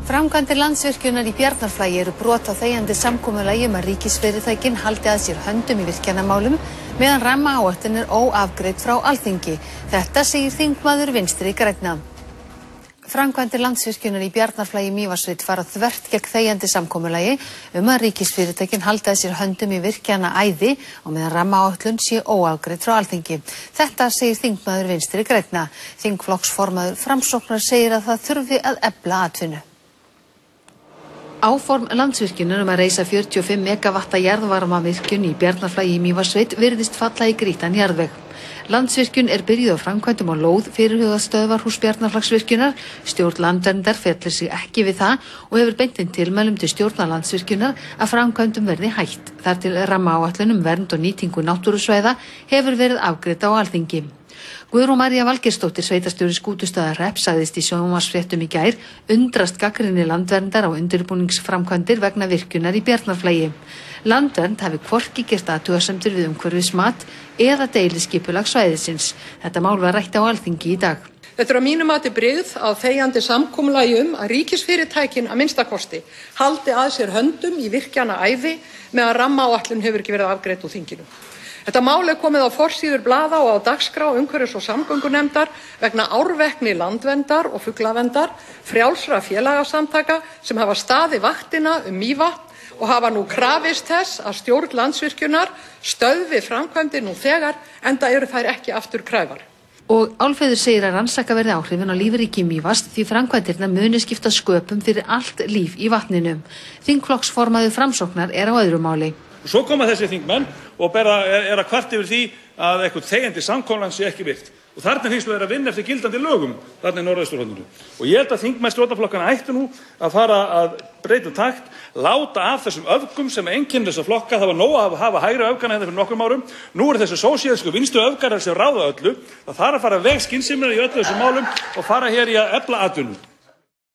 Framkvæmdir Landsvirkjunar í Bjarnarflagi eru brot á þegjandi samkomulagi að ríkisfyrirtækin haldi að sér höndum í virkjanamálum meðan rammaáætlun er óafgreidd frá Alþingi. Þetta segir þingmaður Vinstri grænna. Framkvæmdir Landsvirkjunar í Bjarnarflagi í Mývatnssveit fara þvert gegn þegjandi samkomulagi að ríkisfyrirtækin haldi að sér höndum í virkjanaæði og meðan rammaáætlun sé óafgreidd frá Alþingi. Þetta segir þingmaður Vinstri grænna. Þingflokksformaður Framsóknar segir að það þurfi að efla atvinnu. Áform Landsvirkjunar að reisa 45 megavatta jarðvarmavirkjun í Bjarnarflagi í Mývatnssveit virðist falla í grýttan jarðveg. Landsvirkjun er byrjuð á framkvæmdum á lóð fyrirhugað stöðvarhúss Bjarnarflagsvirkjunar. Stjórn Landverndar fellir sig ekki við það og hefur beint tilmælum til stjórnar Landsvirkjunar að framkvæmdum verði hætt. Þar til rammaáætlun vernd og nýtingu náttúrusvæða hefur verið afgreidd á Alþingi. Guðrún María Valgeirsdóttir, sveitarstjóri Skútustaðahrepps, sagðist í sjónvarpsfréttum í gær undrast gagnrýni Landverndar á undirbúningsframkvæmdir vegna virkjunar í Bjarnarflagi. Landvernd hafi hvorki gert athugasemdir við umhverfismat eða deiliskipulag svæðisins. Þetta mál var rætt á Alþingi í dag. Þetta er að mínu mati brigð á þegjandi samkomulagi að ríkisfyrirtækin að minnsta kosti haldi að sér höndum í virkjanaæði meðan rammaáætlun hefur ekki verið afgreidd úr þinginu. Þetta mál er komið á forsíður blaða og á dagskrá umhverfis- og samgöngunefndar vegna árvekni landverndar og fuglaverndar, frjálsra félagasamtaka sem hafa staðið vaktina Mývatn og hafa nú krafist þess að stjórn Landsvirkjunar stöðvi framkvæmdir nú þegar, enda eru þær ekki afturkræfar. Og Álfheiður segir að rannsaka verði áhrifin á lífríki Mývatns því framkvæmdirnar muni skipta sköpum fyrir allt líf í vatninu. Þingflokksformaður Framsóknar er á öðru máli. Svo koma þessi þingmenn og er að kvart yfir því að eitthvað þegjandi samkomulag sé ekki virt. Og þarna finnst við að vinna eftir gildandi lögum þarna í Norðausturhorninu. Og ég held að þingmenn stjórnarflokkana ættu nú að fara að breyta takt, láta af þessum öfgum sem einkennir þessa flokka. Það var nóg að hafa hægri öfgana hérna fyrir nokkrum árum. Nú eru þessi sósíalísku vinstri öfgarar sem ráða öllu. Það þarf að fara veg skynsemina í öllu þessum málum og fara hér í að efla atvinnu.